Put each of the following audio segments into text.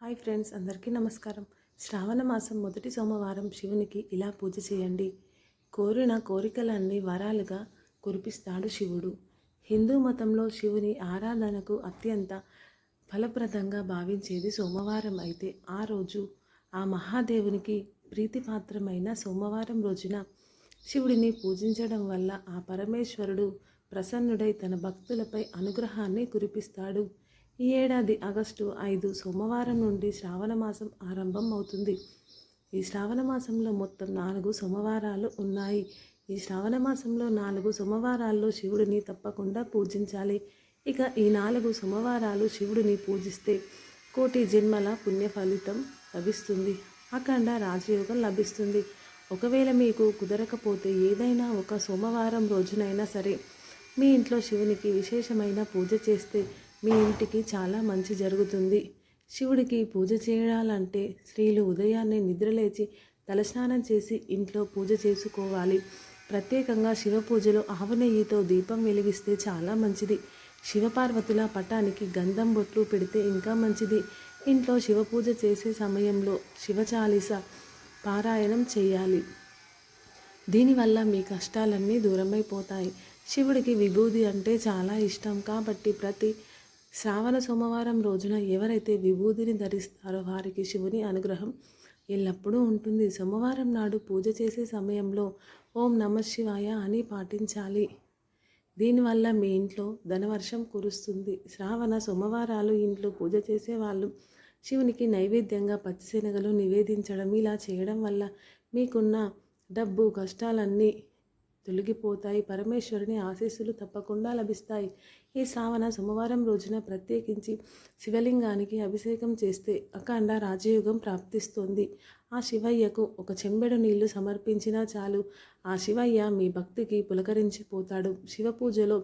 Hi friends, అందరికీ నమస్కారం. శ్రావణ మాసం మొదటి సోమవారం శివునికి ఇలా పూజ చేయండి. కోరిన కోరికలన్నీ వరాలుగా కురిపిస్తాడు శివుడు. హిందూ మతంలో శివుని ఆరాధనకు అత్యంత ఫలప్రదంగా భావించేది సోమవారం అయితే ఆ రోజు ఆ మహాదేవునికి ప్రీతిపాత్రమైన సోమవారం రోజున శివుడిని పూజించడం వల్ల ఆ పరమేశ్వరుడు ప్రసన్నుడై తన భక్తులపై అనుగ్రహాన్ని కురిపిస్తాడు. ఈ ఏడాది ఆగస్టు 5 సోమవారం నుండి శ్రావణ మాసం ఆరంభం అవుతుంది. ఈ శ్రావణ మాసంలో మొత్తం 4 సోమవారాలు ఉన్నాయి. ఈ శ్రావణ మాసంలో 4 సోమవారాల్లో శివుడిని తప్పకుండా పూజించాలి. ఇక ఈ 4 సోమవారాలు శివుడిని పూజిస్తే కోటి జన్మల పుణ్య ఫలితం లభిస్తుంది. అఖండ రాజయోగం లభిస్తుంది. ఒకవేళ మీకు కుదరకపోతే ఏదైనా ఒక సోమవారం రోజునైనా సరే మీ ఇంట్లో శివునికి విశేషమైన పూజ చేస్తే మీ ఇంటికి చాలా మంచి జరుగుతుంది. శివుడికి పూజ చేయాలంటే స్త్రీలు ఉదయాన్నే నిద్రలేచి తలస్నానం చేసి ఇంట్లో పూజ చేసుకోవాలి. ప్రత్యేకంగా శివ పూజలో ఆవు నెయ్యితో దీపం వెలిగిస్తే చాలా మంచిది. శివపార్వతుల పటానికి గంధం బొట్లు పెడితే ఇంకా మంచిది. ఇంట్లో శివ పూజ చేసే సమయంలో శివచాలీస పారాయణం చేయాలి. దీనివల్ల మీ కష్టాలన్నీ దూరమైపోతాయి. శివుడికి విభూది అంటే చాలా ఇష్టం కాబట్టి ప్రతి శ్రావణ సోమవారం రోజున ఎవరైతే విభూదిని ధరిస్తారో వారికి శివుని అనుగ్రహం ఎల్లప్పుడూ ఉంటుంది. సోమవారం నాడు పూజ చేసే సమయంలో ఓం నమః శివాయ అని పాటించాలి. దీనివల్ల మీ ఇంట్లో ధనవర్షం కురుస్తుంది. శ్రావణ సోమవారాలు ఇంట్లో పూజ చేసేవాళ్ళు శివునికి నైవేద్యంగా పచ్చిశనగలు నివేదించడం, ఇలా చేయడం వల్ల మీకున్న డబ్బు కష్టాలన్నీ తొలగిపోతాయి. పరమేశ్వరుని ఆశీస్సులు తప్పకుండా లభిస్తాయి. ఈ శ్రావణ సోమవారం రోజున ప్రత్యేకించి శివలింగానికి అభిషేకం చేస్తే అఖండ రాజయోగం ప్రాప్తిస్తుంది. ఆ శివయ్యకు ఒక చెంబెడు నీళ్లు సమర్పించినా చాలు. ఆ శివయ్య మీ భక్తికి పులకరించిపోతాడు. శివ పూజలో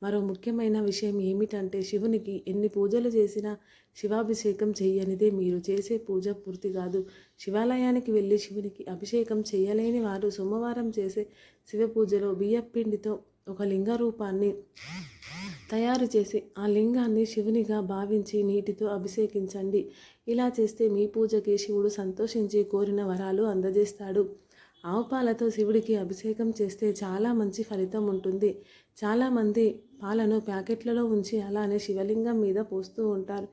మరో ముఖ్యమైన విషయం ఏమిటంటే శివునికి ఎన్ని పూజలు చేసినా శివాభిషేకం చేయనిదే మీరు చేసే పూజ పూర్తి కాదు. శివాలయానికి వెళ్ళి శివునికి అభిషేకం చేయలేని వారు సోమవారం చేసే శివ పూజలో బియ్యపిండితో ఒక లింగ రూపాన్ని తయారు చేసి ఆ లింగాన్ని శివునిగా భావించి నీటితో అభిషేకించండి. ఇలా చేస్తే మీ పూజకి శివుడు సంతోషించి కోరిన వరాలు అందజేస్తాడు. ఆవు పాలతో శివుడికి అభిషేకం చేస్తే చాలా మంచి ఫలితం ఉంటుంది. చాలామంది పాలను ప్యాకెట్లలో ఉంచి అలానే శివలింగం మీద పోస్తూ ఉంటారు.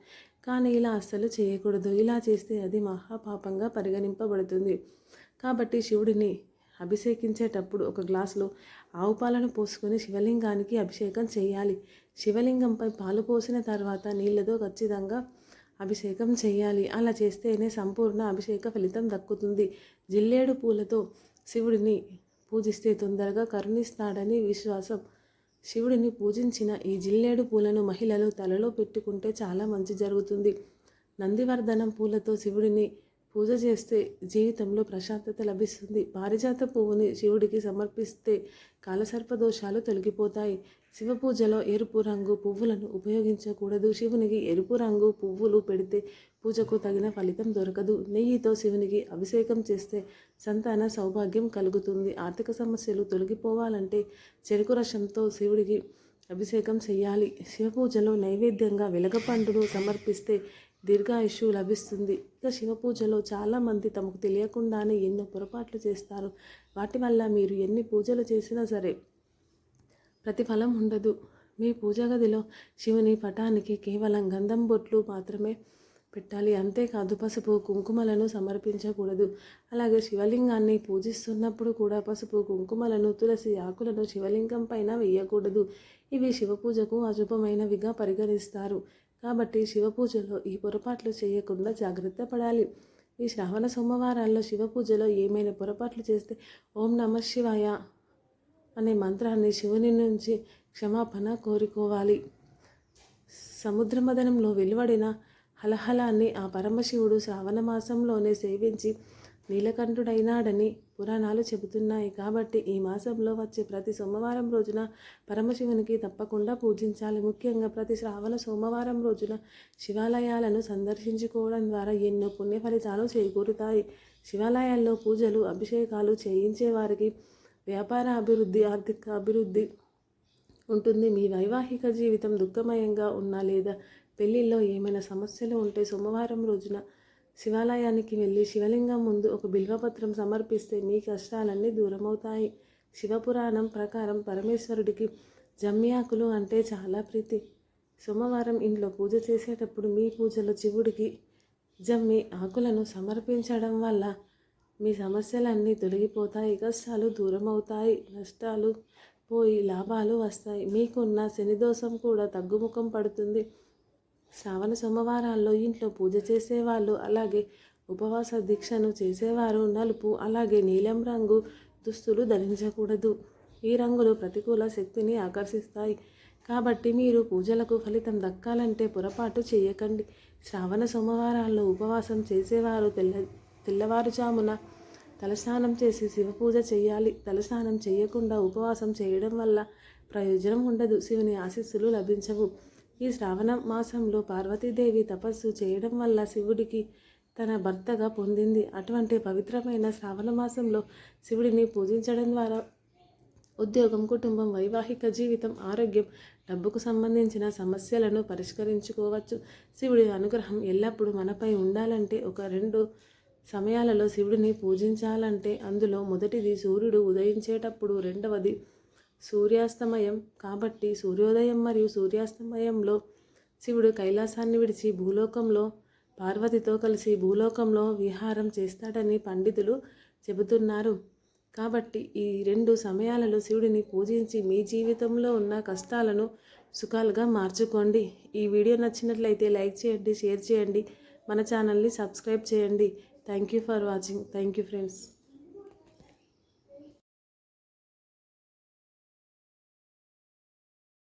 కానీ ఇలా అస్సలు చేయకూడదు. ఇలా చేస్తే అది మహాపాపంగా పరిగణింపబడుతుంది. కాబట్టి శివుడిని అభిషేకించేటప్పుడు ఒక గ్లాసులో ఆవు పాలను పోసుకొని శివలింగానికి అభిషేకం చేయాలి. శివలింగంపై పాలు పోసిన తర్వాత నీళ్లతో ఖచ్చితంగా అభిషేకం చేయాలి. అలా చేస్తేనే సంపూర్ణ అభిషేక ఫలితం దక్కుతుంది. జిల్లేడు పూలతో శివుడిని పూజిస్తే తొందరగా కరుణిస్తాడని విశ్వాసం. శివుడిని పూజించిన ఈ జిల్లేడు పూలను మహిళలు తలలో పెట్టుకుంటే చాలా మంచి జరుగుతుంది. నందివర్ధనం పూలతో శివుడిని పూజ చేస్తే జీవితంలో ప్రశాంతత లభిస్తుంది. పారిజాత పువ్వుని శివుడికి సమర్పిస్తే కాలసర్పదోషాలు తొలగిపోతాయి. శివ పూజలో ఎరుపు రంగు పువ్వులను ఉపయోగించకూడదు. శివునికి ఎరుపు రంగు పువ్వులు పెడితే పూజకు తగిన ఫలితం దొరకదు. నెయ్యితో శివునికి అభిషేకం చేస్తే సంతాన సౌభాగ్యం కలుగుతుంది. ఆర్థిక సమస్యలు తొలగిపోవాలంటే చెరుకు రసంతో శివుడికి అభిషేకం చేయాలి. శివ పూజలో నైవేద్యంగా వెలగపండును సమర్పిస్తే దీర్ఘాయుష్యు లభిస్తుంది. ఇక శివ పూజలో చాలామంది తమకు తెలియకుండానే ఎన్నో పొరపాట్లు చేస్తారు. వాటి వల్ల మీరు ఎన్ని పూజలు చేసినా సరే ప్రతిఫలం ఉండదు. మీ పూజా గదిలో శివుని పటానికి కేవలం గంధం బొట్లు మాత్రమే పెట్టాలి. అంతేకాదు పసుపు కుంకుమలను సమర్పించకూడదు. అలాగే శివలింగాన్ని పూజిస్తున్నప్పుడు కూడా పసుపు కుంకుమలను, తులసి ఆకులను శివలింగం పైన వేయకూడదు. ఇవి శివ పూజకు అశుభమైనవిగా పరిగణిస్తారు. కాబట్టి శివ పూజలో ఈ పొరపాట్లు చేయకుండా జాగ్రత్త పడాలి. ఈ శ్రావణ సోమవారాల్లో శివ పూజలో ఏమైనా పొరపాట్లు చేస్తే ఓం నమః శివాయ అనే మంత్రాన్ని శివుని నుంచి క్షమాపణ కోరుకోవాలి. సముద్రమదనంలో వెలువడిన హలహలాన్ని ఆ పరమశివుడు శ్రావణ మాసంలోనే సేవించి నీలకంఠుడైనాడని పురాణాలు చెబుతున్నాయి. కాబట్టి ఈ మాసంలో వచ్చే ప్రతి సోమవారం రోజున పరమశివునికి తప్పకుండా పూజించాలి. ముఖ్యంగా ప్రతి శ్రావణ సోమవారం రోజున శివాలయాలను సందర్శించుకోవడం ద్వారా ఎన్నో పుణ్య ఫలితాలు చేకూరుతాయి. శివాలయాల్లో పూజలు, అభిషేకాలు చేయించే వారికి వ్యాపార అభివృద్ధి, ఆర్థిక అభివృద్ధి ఉంటుంది. మీ వైవాహిక జీవితం దుఃఖమయంగా ఉన్నా లేదా పెళ్ళిళ్ళలో ఏమైనా సమస్యలు ఉంటే సోమవారం రోజున శివాలయానికి వెళ్ళి శివలింగం ముందు ఒక బిల్వపత్రం సమర్పిస్తే మీ కష్టాలన్నీ దూరమవుతాయి. శివపురాణం ప్రకారం పరమేశ్వరుడికి జమ్మి ఆకులు అంటే చాలా ప్రీతి. సోమవారం ఇంట్లో పూజ చేసేటప్పుడు మీ పూజలో శివుడికి జమ్మి ఆకులను సమర్పించడం వల్ల మీ సమస్యలన్నీ తొలగిపోతాయి, కష్టాలు దూరమవుతాయి, నష్టాలు పోయి లాభాలు వస్తాయి. మీకున్న శనిదోషం కూడా తగ్గుముఖం పడుతుంది. శ్రావణ సోమవారాల్లో ఇంట్లో పూజ చేసేవాళ్ళు, అలాగే ఉపవాస దీక్షను చేసేవారు నలుపు అలాగే నీలం రంగు దుస్తులు ధరించకూడదు. ఈ రంగులు ప్రతికూల శక్తిని ఆకర్షిస్తాయి. కాబట్టి మీరు పూజలకు ఫలితం దక్కాలంటే పొరపాటు చేయకండి. శ్రావణ సోమవారాల్లో ఉపవాసం చేసేవారు తెల్లవారుజామున తలస్నానం చేసి శివపూజ చేయాలి. తలస్నానం చేయకుండా ఉపవాసం చేయడం వల్ల ప్రయోజనం ఉండదు, శివుని ఆశీస్సులు లభించవు. ఈ శ్రావణ మాసంలో పార్వతీదేవి తపస్సు చేయడం వల్ల శివుడికి తన భర్తగా పొందింది. అటువంటి పవిత్రమైన శ్రావణ మాసంలో శివుడిని పూజించడం ద్వారా ఉద్యోగం, కుటుంబం, వైవాహిక జీవితం, ఆరోగ్యం, డబ్బుకు సంబంధించిన సమస్యలను పరిష్కరించుకోవచ్చు. శివుడి అనుగ్రహం ఎల్లప్పుడూ మనపై ఉండాలంటే ఒక 2 సమయాలలో శివుడిని పూజించాలంటే అందులో మొదటిది సూర్యుడు ఉదయించేటప్పుడు, రెండవది సూర్యాస్తమయం. కాబట్టి సూర్యోదయం మరియు సూర్యాస్తమయంలో శివుడు కైలాసాన్ని విడిచి భూలోకంలో పార్వతితో కలిసి భూలోకంలో విహారం చేస్తాడని పండితులు చెబుతున్నారు. కాబట్టి ఈ 2 సమయాలలో శివుడిని పూజించి మీ జీవితంలో ఉన్న కష్టాలను సుఖాలుగా మార్చుకోండి. ఈ వీడియో నచ్చినట్లయితే లైక్ చేయండి, షేర్ చేయండి, మన ఛానల్ని సబ్స్క్రైబ్ చేయండి. Thank you for watching. Thank you friends.